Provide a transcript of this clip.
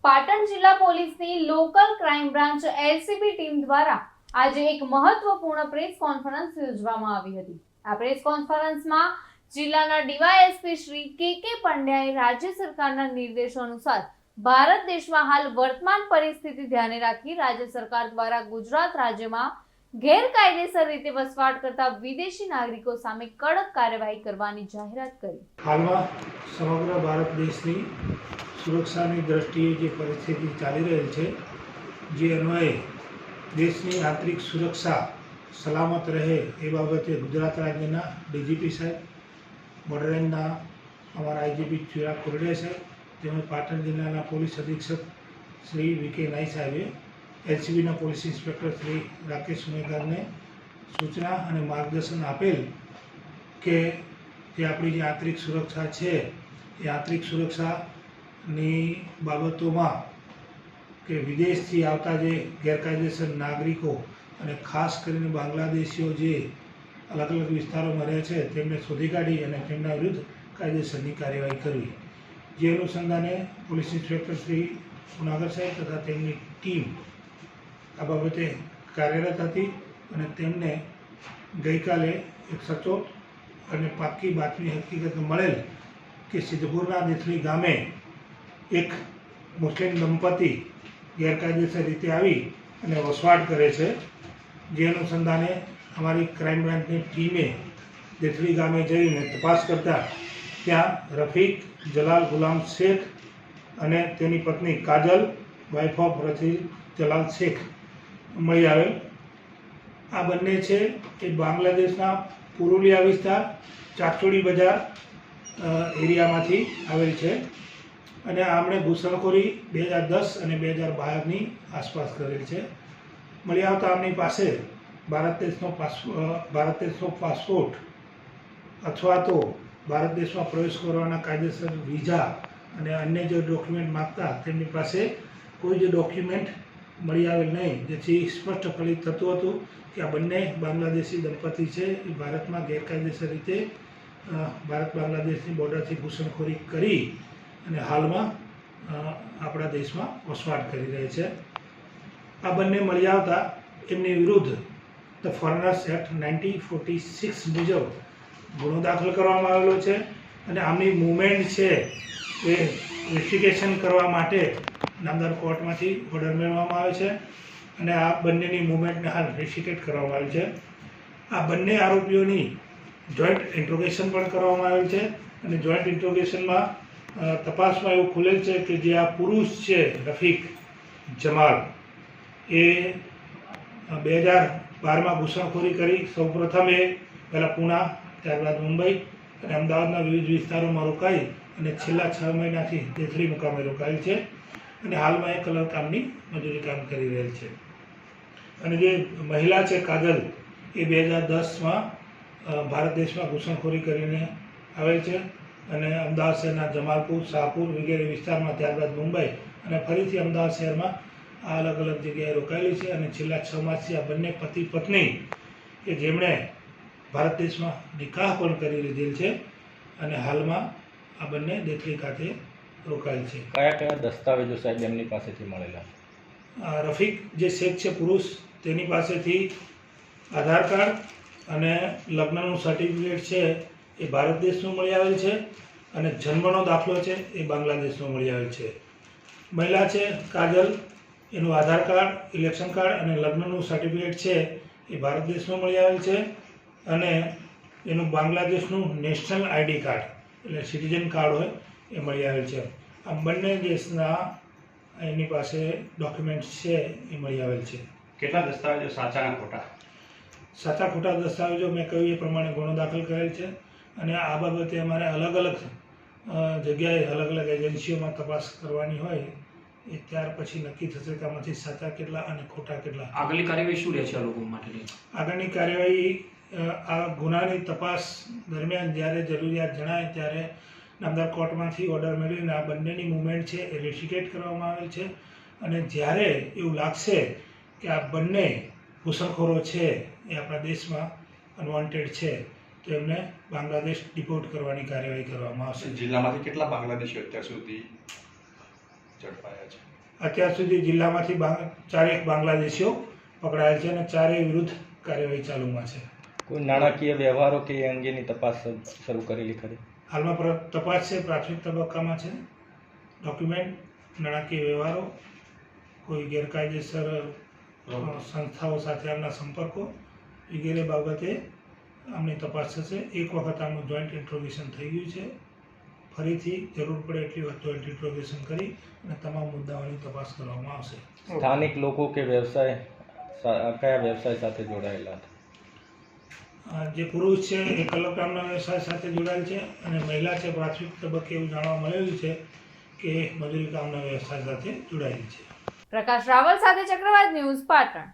પાટણ જિલ્લા પોલીસની local crime branch LCB team દ્વારા આજે એક મહત્વપૂર્ણ પ્રેસ કોન્ફરન્સ યોજવામાં આવી હતી। આ પ્રેસ કોન્ફરન્સમાં જિલ્લાના ડીવાયએસપી શ્રી કે પંડ્યાએ રાજ્ય સરકારના નિર્દેશો અનુસાર ભારત દેશમાં હાલ વર્તમાન પરિસ્થિતિ ધ્યાને રાખી રાજ્ય સરકાર દ્વારા ગુજરાત રાજ્યમાં ગેરકાયદેસર રીતે વસવાટ કરતા વિદેશી નાગરિકો સામે કડક કાર્યવાહી કરવાની જાહેરાત કરી। હાલમાં સમગ્ર ભારત દેશની સુરક્ષાની દ્રષ્ટિએ જે પરિસ્થિતિ ચાલી રહી છે, જે અન્વયે દેશની આંતરિક સુરક્ષા સલામત રહે એ બાબતે ગુજરાત રાજ્યના ડીજીપી સાહેબ, બોર્ડર રેન્જના અમારા આઈજીપી ચિરાગ કોરડે સાહેબ તેમજ પાટણ જિલ્લાના પોલીસ અધિક્ષક શ્રી વીકે નાઈ સાહેબે એલસીબીના પોલીસ ઇન્સ્પેક્ટર શ્રી રાકેશ સુનેગારને સૂચના અને માર્ગદર્શન આપેલ કે જે આપણી જે આંતરિક સુરક્ષા છે એ આંતરિક સુરક્ષાની બાબતોમાં કે વિદેશથી આવતા જે ગેરકાયદેસર નાગરિકો અને ખાસ કરીને બાંગ્લાદેશીઓ જે અલગ અલગ વિસ્તારોમાં રહે છે તેમને શોધી કાઢી અને તેમના વિરુદ્ધ કાયદેસરની કાર્યવાહી કરવી। જે અનુસંધાને પોલીસ ઇન્સ્પેક્ટર શ્રી પુનાગર સાહેબ તથા તેમની ટીમ આ બાબતે કાર્યરત હતી અને તેમને ગઈકાલે એક સચોટ અને પાક્કી બાતમી હકીકત મળેલ કે સિદ્ધપુરના દેથલી ગામે એક મુસ્લિમ દંપતી ગેરકાયદેસર રીતે આવી અને વસવાટ કરે છે। જે અનુસંધાને અમારી ક્રાઇમ બ્રાન્ચની ટીમે દેથલી ગામે જઈને તપાસ કરતા ત્યાં રફીક જલાલ ગુલામ શેખ અને તેની પત્ની કાજલ વાઇફ ઓફ રફીક જલાલ શેખ મળી આવેલ। આ બંને છે એ બાંગ્લાદેશના પુરુલિયા વિસ્તાર ચાકચોડી બજાર એરિયામાંથી આવેલ છે અને આમણે ઘૂસણખોરી 2010 અને 2012ની આસપાસ કરેલ છે। મળી આવતા આમની પાસે ભારત દેશનો પાસપોર્ટ અથવા તો ભારત દેશમાં પ્રવેશ કરવાના કાયદેસર વિઝા અને અન્ય જે ડોક્યુમેન્ટ માગતા તેમની પાસે કોઈ જ ડોક્યુમેન્ટ મળી આવેલ નહીં, જેથી સ્પષ્ટ ફલિત થતું હતું કે આ બંને બાંગ્લાદેશી દંપતી છે એ ભારતમાં ગેરકાયદેસર રીતે ભારત બાંગ્લાદેશની બોર્ડરથી ઘૂસણખોરી કરી અને હાલમાં આપણા દેશમાં વસવાટ કરી રહે છે। આ બંને મળી આવતા એમની વિરુદ્ધ ધ ફોરેનર્સ એક્ટ 1946 મુજબ ગુનો દાખલ કરવામાં આવેલો છે અને આમની મૂવમેન્ટ છે એ રિસ્ટ્રિકેશન કરવા માટે નામદાર કોર્ટમાંથી ઓર્ડર મેળવવામાં આવે છે અને આ બંનેની મૂવમેન્ટને હાલ રિસ્ટ્રિકેટ કરવામાં આવેલ છે। આ બંને આરોપીઓની જોઈન્ટ ઇન્ટ્રોગેશન પણ કરવામાં આવેલ છે અને જોઈન્ટ ઇન્ટ્રોગેશનમાં તપાસમાં એવું ખુલેલ છે કે જે આ પુરુષ છે રફીક જમાલ એ 2012માં ઘૂસણખોરી કરી સૌપ્રથમ એ પહેલાં પૂના, ત્યારબાદ મુંબઈ અને અમદાવાદના વિવિધ વિસ્તારોમાં રોકાઈ અને છેલ્લા 6 મહિનાથી દેથલી મુકામે રોકાયેલ છે અને હાલમાં એ કલર કામની મજૂરી કામ કરી રહેલ છે। અને જે મહિલા છે કાજલ એ 2010માં ભારત દેશમાં ઘૂસણખોરી કરીને આવેલ છે અને અમદાવાદ શહેરના જમાલપુર, શાહપુર વગેરે વિસ્તારમાં, ત્યારબાદ મુંબઈ અને ફરીથી અમદાવાદ શહેરમાં આ અલગ અલગ જગ્યાએ રોકાયેલી છે અને છેલ્લા 6 માસથી આ બંને પતિ પત્ની કે જેમણે ભારત દેશમાં નિકાહ પણ કરી લીધેલ છે અને હાલમાં આ બંને દેથલી ખાતે રોકાયેલ છે। કયા કયા દસ્તાવેજો સાહેબ એમની પાસેથી મળેલા? રફીક જે શેખ છે પુરુષ, તેની પાસેથી આધાર કાર્ડ અને લગ્નનું સર્ટિફિકેટ છે એ ભારત દેશનું મળી આવેલ છે અને જન્મનો દાખલો છે એ બાંગ્લાદેશનો મળી આવેલ છે। મહિલા છે કાજલ, એનું આધાર કાર્ડ, ઇલેક્શન કાર્ડ અને લગ્નનું સર્ટિફિકેટ છે એ ભારત દેશમાં મળી આવેલ છે અને એનું બાંગ્લાદેશનું નેશનલ આઈડી કાર્ડ એટલે સિટીઝન કાર્ડ હોય એ મળી આવેલ છે। આ બંને દેશના એની પાસે ડોક્યુમેન્ટ્સ છે એ મળી આવેલ છે। કેટલા દસ્તાવેજો સાચા અને ખોટા? સાચા ખોટા દસ્તાવેજો મેં કહ્યું એ પ્રમાણે ગુનો દાખલ કરેલ છે અને આ બાબતે અમારે અલગ અલગ જગ્યાએ અલગ અલગ એજન્સીઓમાં તપાસ કરવાની હોય એ ત્યાર પછી નક્કી થશે કે આમાંથી સાચા કેટલા અને ખોટા કેટલા। આગળની કાર્યવાહી શું રહેશે આ લોકો માટે? આગળની કાર્યવાહી આ ગુનાની તપાસ દરમિયાન જ્યારે જરૂરિયાત જણાય ત્યારે નામદાર કોર્ટમાંથી ઓર્ડર મેળવીને આ બંનેની મૂવમેન્ટ છે એ રિસ્ટ્રિકેટ કરવામાં આવેલ છે અને જ્યારે એવું લાગશે કે આ બંને ઘૂસણખોરો છે એ આપણા દેશમાં અનવોન્ટેડ છે તો એમને બાંગ્લાદેશ ડિપોર્ટ કરવાની કાર્યવાહી કરવામાં આવશે। જિલ્લામાંથી કેટલા બાંગ્લાદેશીઓ અત્યાર સુધી ઝડપાયા છે. અત્યાર સુધી જિલ્લામાંથી 4 બાંગ્લાદેશીઓ પકડાયેલ છે અને 4 વિરુદ્ધ કાર્યવાહી ચાલુમાં છે. કોઈ નાણાકીય વ્યવહારો કે એ અંગેની તપાસ શરૂ કરેલી ખરી? હાલમાં તપાસ છે, પ્રાથમિક તબક્કામાં છે. ડોક્યુમેન્ટ, નાણાકીય વ્યવહારો, કોઈ ગેરકાયદેસર સંસ્થાઓ સાથે આમના સંપર્કો વગેરે બાબતે આમની તપાસ થશે. એક વખત આમનું જોઈન્ટ ઇન્ટ્રોગેશન થઈ ગયું છે. ફરીથી જરૂર પડે એટલી વખત જોઈન્ટ ઇન્ટ્રોગેશન કરી અને તમામ મુદ્દાઓની તપાસ કરવામાં આવશે. સ્થાનિક લોકો કે વ્યવસાય કયા વ્યવસાય સાથે જોડાયેલા હતા? જે પુરુષ છે એ કલરકામના વ્યવસાય સાથે જોડાયેલ છે અને મહિલા છે પ્રાથમિક તબક્કે એવું જાણવા મળેલું છે કે મજૂરી કામના વ્યવસાય સાથે જોડાયેલી છે. પ્રકાશ રાવલ સાથે ચક્રવાત ન્યૂઝ પાટણ.